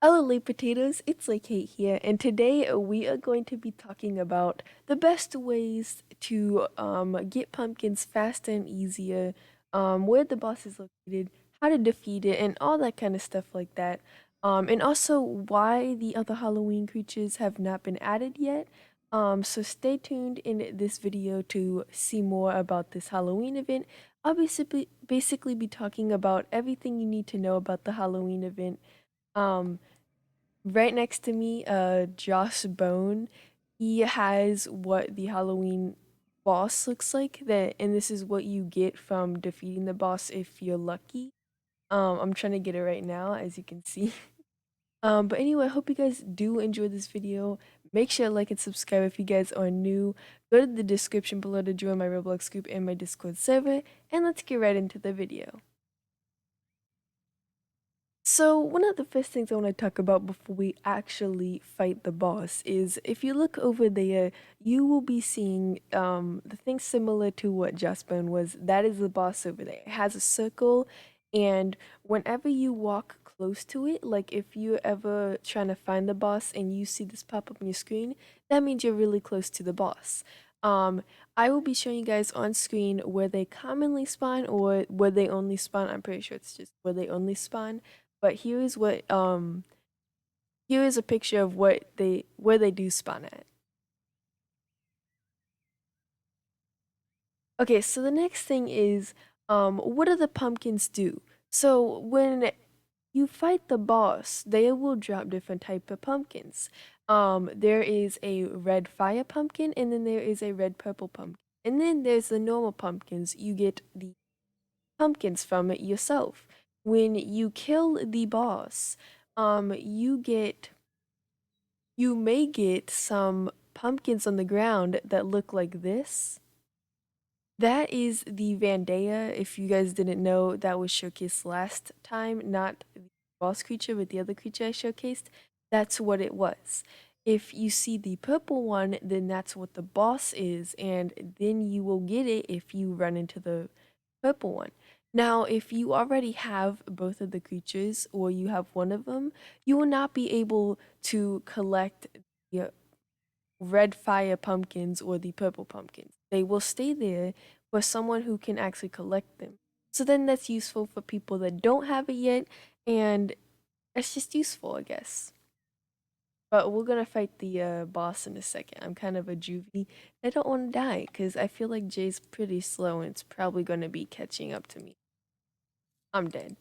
Hello, late potatoes. It's like Kate here, and today we are going to be talking about the best ways to get pumpkins faster and easier, where the boss is located, how to defeat it, and all that kind of stuff like that. And also why the other Halloween creatures have not been added yet. So stay tuned in this video to see more about this Halloween event. I'll basically be talking about everything you need to know about the Halloween event. Um, Right next to me, Josh Bone, he has what the Halloween boss looks like. And this is what you get from defeating the boss if you're lucky. I'm trying to get it right now, as you can see. But anyway, I hope you guys do enjoy this video. Make sure to like and subscribe if you guys are new. Go to the description below to join my Roblox group and my Discord server, and let's get right into the video. So, one of the first things I want to talk about before we actually fight the boss is if you look over there, you will be seeing the thing similar to what Jaspone was. That is the boss over there. It has a circle, and whenever you walk close to it, like if you're ever trying to find the boss and you see this pop up on your screen, that means you're really close to the boss. Um, I will be showing you guys on screen where they commonly spawn or where they only spawn. I'm pretty sure it's just where they only spawn. But here is a picture of where they do spawn at. Okay, so the next thing is what do the pumpkins do? So when you fight the boss, they will drop different type of pumpkins. There is a red fire pumpkin, and then there is a red purple pumpkin. And then there's the normal pumpkins. You get the pumpkins from it yourself. When you kill the boss, you may get some pumpkins on the ground that look like this. That is the Vandea. If you guys didn't know, that was showcased last time, not the boss creature, but the other creature I showcased. That's what it was. If you see the purple one, then that's what the boss is, and then you will get it if you run into the purple one. Now, if you already have both of the creatures or you have one of them, you will not be able to collect the red fire pumpkins or the purple pumpkins. They will stay there for someone who can actually collect them. So then that's useful for people that don't have it yet, and it's just useful, I guess. But we're gonna fight the boss in a second. I'm kind of a juvie. I don't want to die because I feel like Jay's pretty slow and it's probably gonna be catching up to me. I'm dead.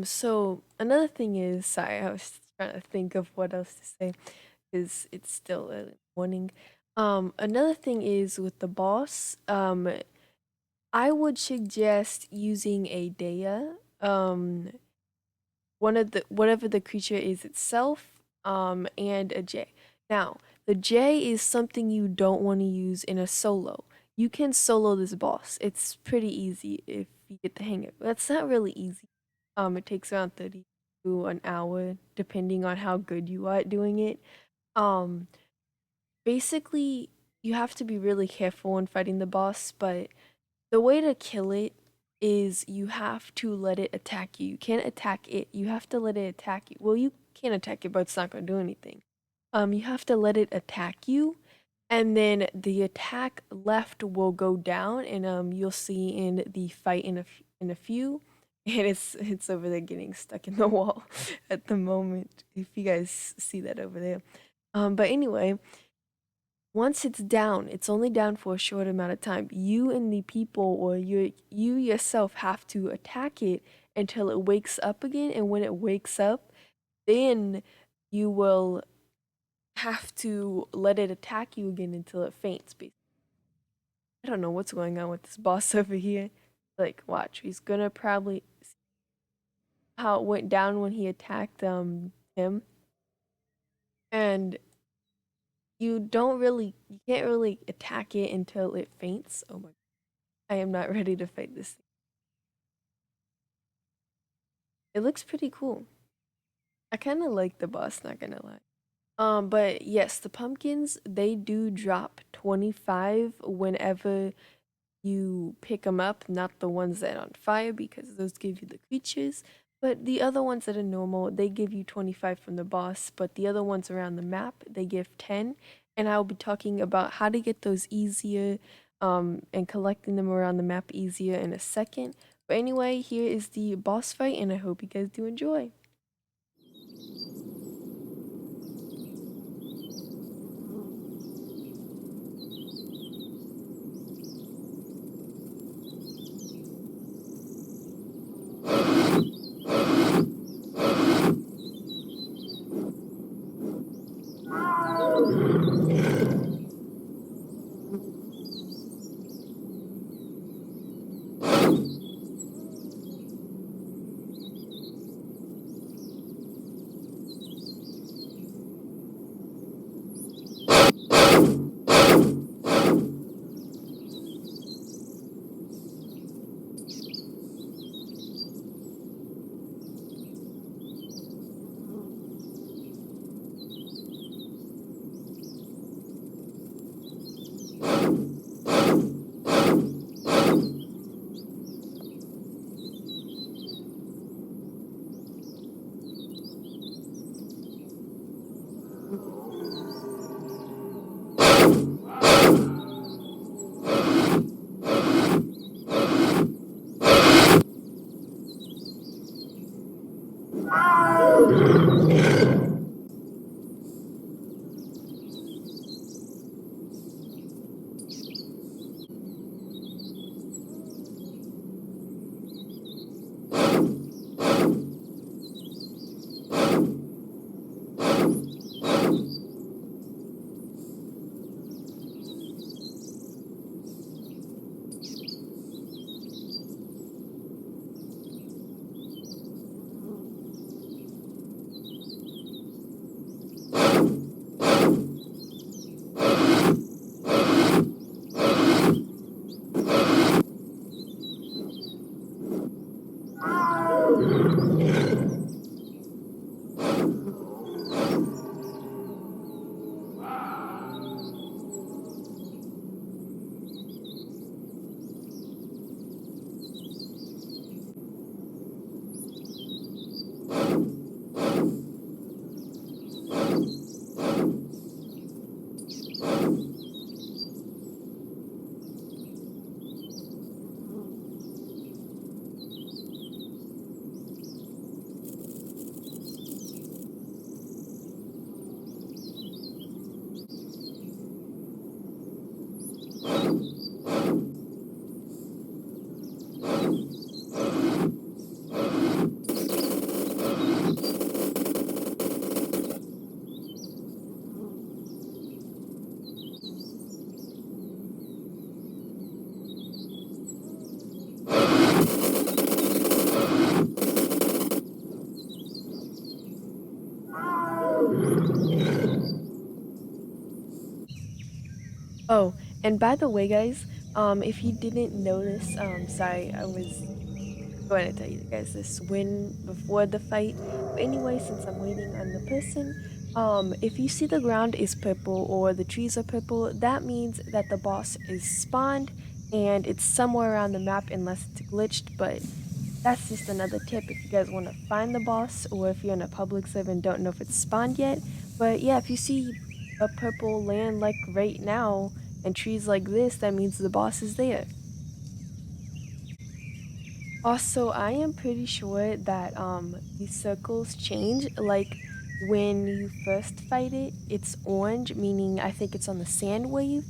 So another thing is, sorry, I was trying to think of what else to say because it's still early morning. Another thing is with the boss, I would suggest using a Dea. One of the whatever the creature is itself, and a J. Now, the J is something you don't want to use in a solo. You can solo this boss. It's pretty easy if you get the hang of it. That's not really easy. It takes around 30 to an hour, depending on how good you are at doing it. Um, Basically, you have to be really careful when fighting the boss, but the way to kill it is you have to let it attack you. You can't attack it. You have to let it attack you. Well, you can attack it, but it's not going to do anything. You have to let it attack you, and then the attack left will go down, and you'll see in the fight in a few, and it's over there getting stuck in the wall at the moment. If you guys see that over there, but anyway, once it's down, it's only down for a short amount of time. You and the people or you yourself have to attack it until it wakes up again, and when it wakes up, then you will have to let it attack you again until it faints. I don't know what's going on with this boss over here. Like, watch, he's gonna probably see how it went down when he attacked him, and you can't really attack it until it faints. Oh my, I am not ready to fight this thing. It looks pretty cool. I kind of like the boss, not gonna lie. But yes, the pumpkins, they do drop 25 whenever you pick them up, not the ones that are on fire because those give you the creatures. But the other ones that are normal, they give you 25 from the boss. But the other ones around the map, they give 10. And I'll be talking about how to get those easier and collecting them around the map easier in a second. But anyway, here is the boss fight, and I hope you guys do enjoy. Oh, and by the way, guys, if you didn't notice, sorry, I was going to tell you guys this when before the fight. But anyway, since I'm waiting on the person, if you see the ground is purple or the trees are purple, that means that the boss is spawned and it's somewhere around the map unless it's glitched. But that's just another tip if you guys want to find the boss or if you're in a public server and don't know if it's spawned yet. But yeah, if you see a purple land like right now and trees like this, that means the boss is there. Also, I am pretty sure that these circles change. Like when you first fight it, it's orange, meaning I think it's on the sand wave.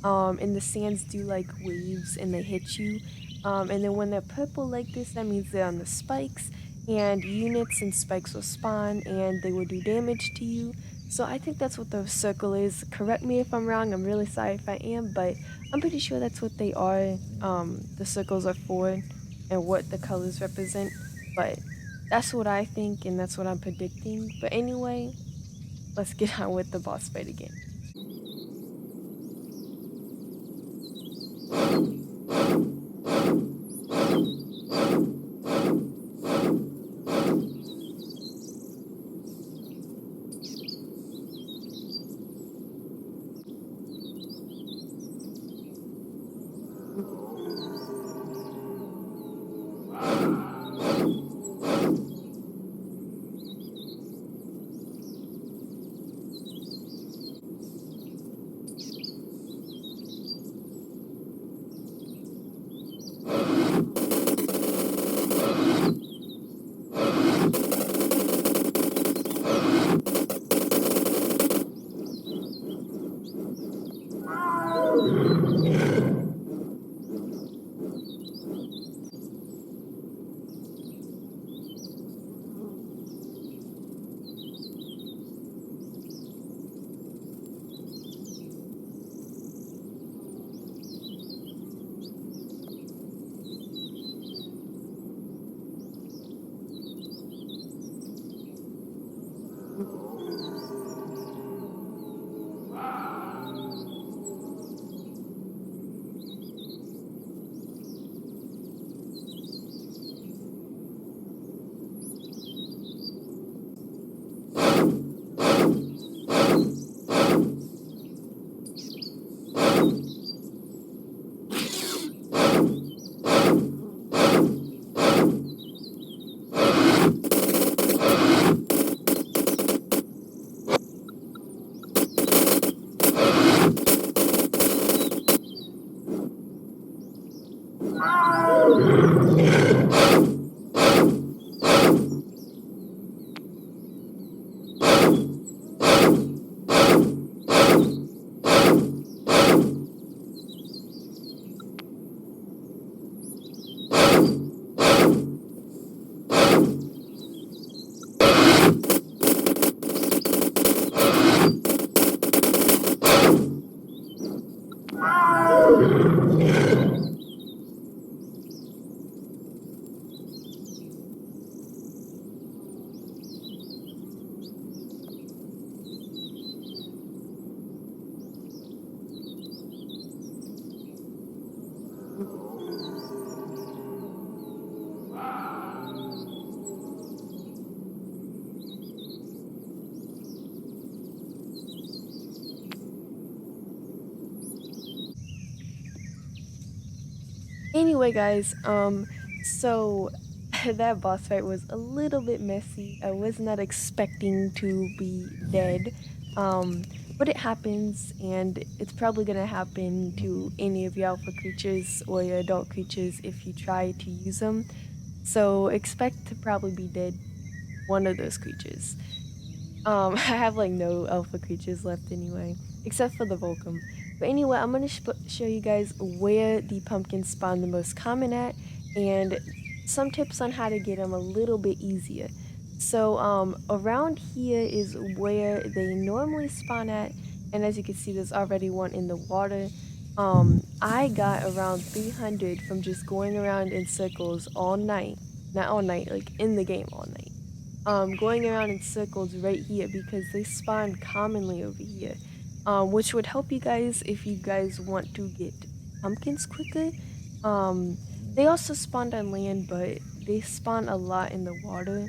And the sands do like waves and they hit you. And then when they're purple like this, that means they're on the spikes, and units and spikes will spawn and they will do damage to you. So I think that's what the circle is. Correct me if I'm wrong. I'm really sorry if I am, but I'm pretty sure that's what they are. The circles are for and what the colors represent. But that's what I think and that's what I'm predicting. But anyway, let's get on with the boss fight again. Anyway, guys, so that boss fight was a little bit messy. I was not expecting to be dead. Um, but it happens, and it's probably gonna happen to any of your alpha creatures or your adult creatures if you try to use them. So expect to probably be dead one of those creatures. I have like no alpha creatures left anyway, except for the Volcom. But anyway, I'm gonna show you guys where the pumpkins spawn the most common at, and some tips on how to get them a little bit easier. So around here is where they normally spawn at, and as you can see, there's already one in the water. I got around 300 from just going around in circles all night. Not all night, like in the game all night, going around in circles right here because they spawn commonly over here, which would help you guys if you guys want to get pumpkins quicker. Um, they also spawn on land, but they spawn a lot in the water.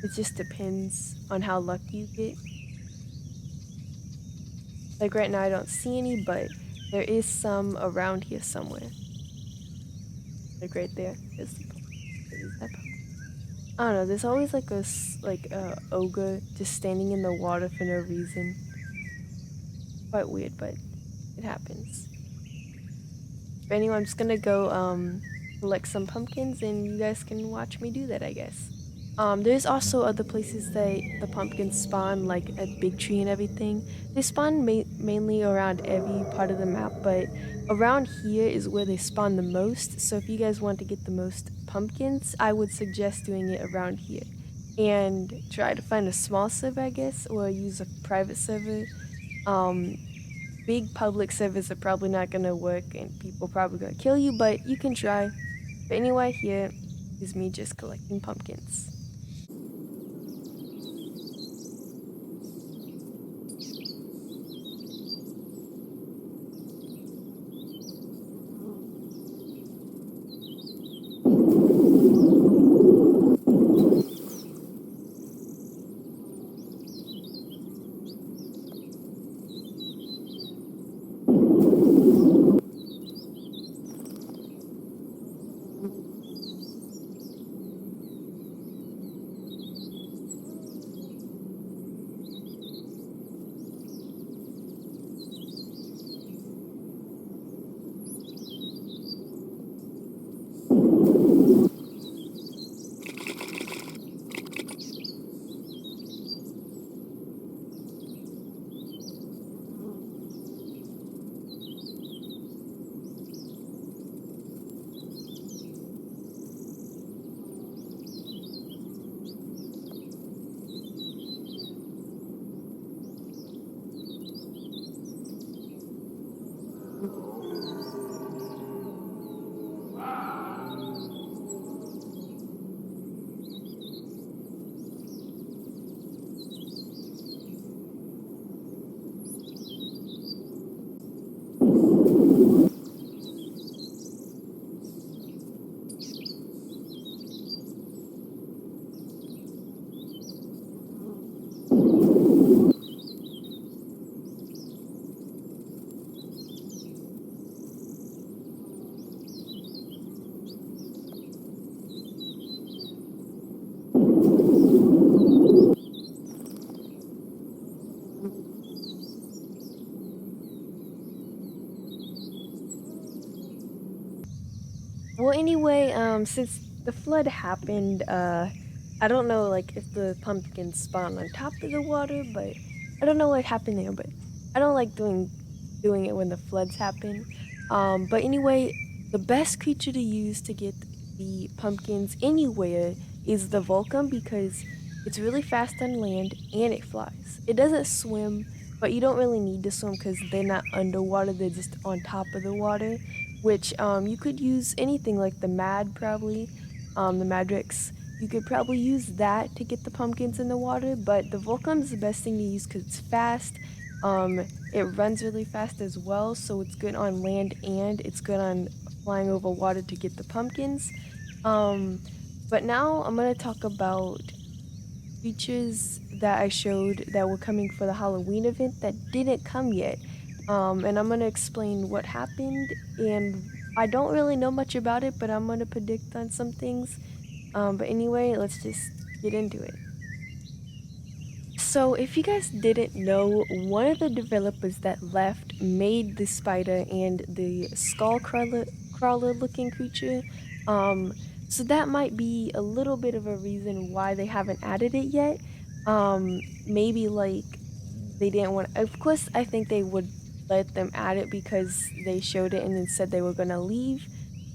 It just depends on how lucky you get. Like right now, I don't see any, but there is some around here somewhere. Like right there. There's the pumpkin. I don't know. There's always like like a ogre just standing in the water for no reason. Quite weird, but it happens. But anyway, I'm just gonna go collect some pumpkins, and you guys can watch me do that, I guess. There's also other places that the pumpkins spawn, like a big tree and everything. They spawn mainly around every part of the map, but around here is where they spawn the most. So if you guys want to get the most pumpkins, I would suggest doing it around here. And try to find a small server, I guess, or use a private server. Um, Big public servers are probably not gonna work, and people probably gonna kill you, but you can try. But anyway, here is me just collecting pumpkins. Well, anyway, since the flood happened, I don't know like if the pumpkins spawn on top of the water, but I don't know what happened there. But I don't like doing it when the floods happen. But anyway, the best creature to use to get the pumpkins anywhere is the Volcom because it's really fast on land and it flies. It doesn't swim, but you don't really need to swim because they're not underwater; they're just on top of the water, which you could use anything like the Mad probably, the Madrix. You could probably use that to get the pumpkins in the water, but the Volcom is the best thing to use because it's fast. It runs really fast as well, so it's good on land and it's good on flying over water to get the pumpkins. Um, but now I'm gonna talk about features that I showed that were coming for the Halloween event that didn't come yet. And I'm gonna explain what happened, and I don't really know much about it, but I'm gonna predict on some things. But anyway, let's just get into it. So, if you guys didn't know, one of the developers that left made the spider and the crawler looking creature. Um, so that might be a little bit of a reason why they haven't added it yet. Maybe like they didn't want. Of course, I think they would let them add it because they showed it and then said they were gonna leave.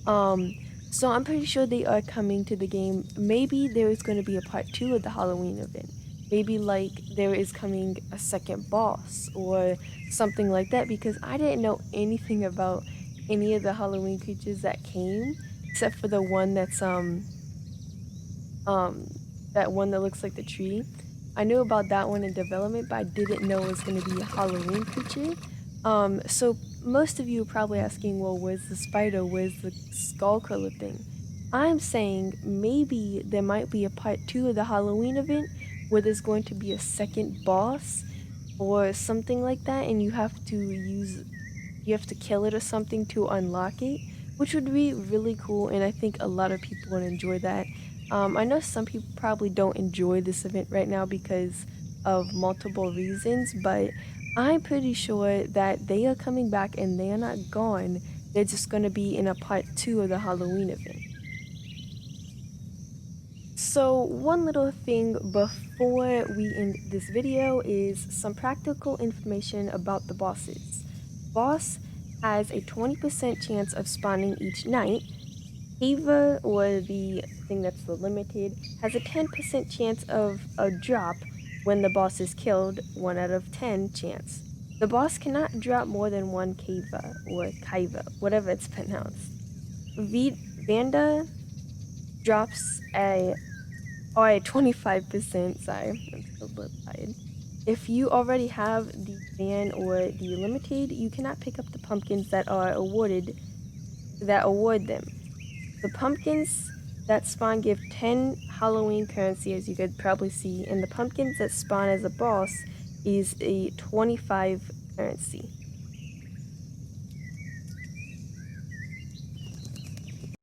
Um, so I'm pretty sure they are coming to the game. Maybe there is going to be a part two of the Halloween event. Maybe like there is coming a second boss or something like that because I didn't know anything about any of the Halloween creatures that came except for the one um that one that looks like the tree. I knew about that one in development, but I didn't know it was going to be a Halloween creature. So most of you are probably asking, well, where's the spider? Where's the skull crawler thing? I'm saying maybe there might be a part two of the Halloween event where there's going to be a second boss or something like that, and you have to kill it or something to unlock it, which would be really cool, and I think a lot of people would enjoy that. I know some people probably don't enjoy this event right now because of multiple reasons, but I'm pretty sure that they are coming back and they are not gone. They're just going to be in a part two of the Halloween event. So, one little thing before we end this video is some practical information about the bosses. Boss has a 20% chance of spawning each night. Eva, or the thing that's the limited, has a 10% chance of a drop when the boss is killed, 1 out of 10 chance. The boss cannot drop more than one Kaiva, or Kaiva, whatever it's pronounced. Vanda drops a 25%, sorry, I'm still a little tired. If you already have the ban or the limited, you cannot pick up the pumpkins that award them. The pumpkins that spawn give 10 Halloween currency, as you could probably see, and the pumpkins that spawn as a boss is a 25 currency.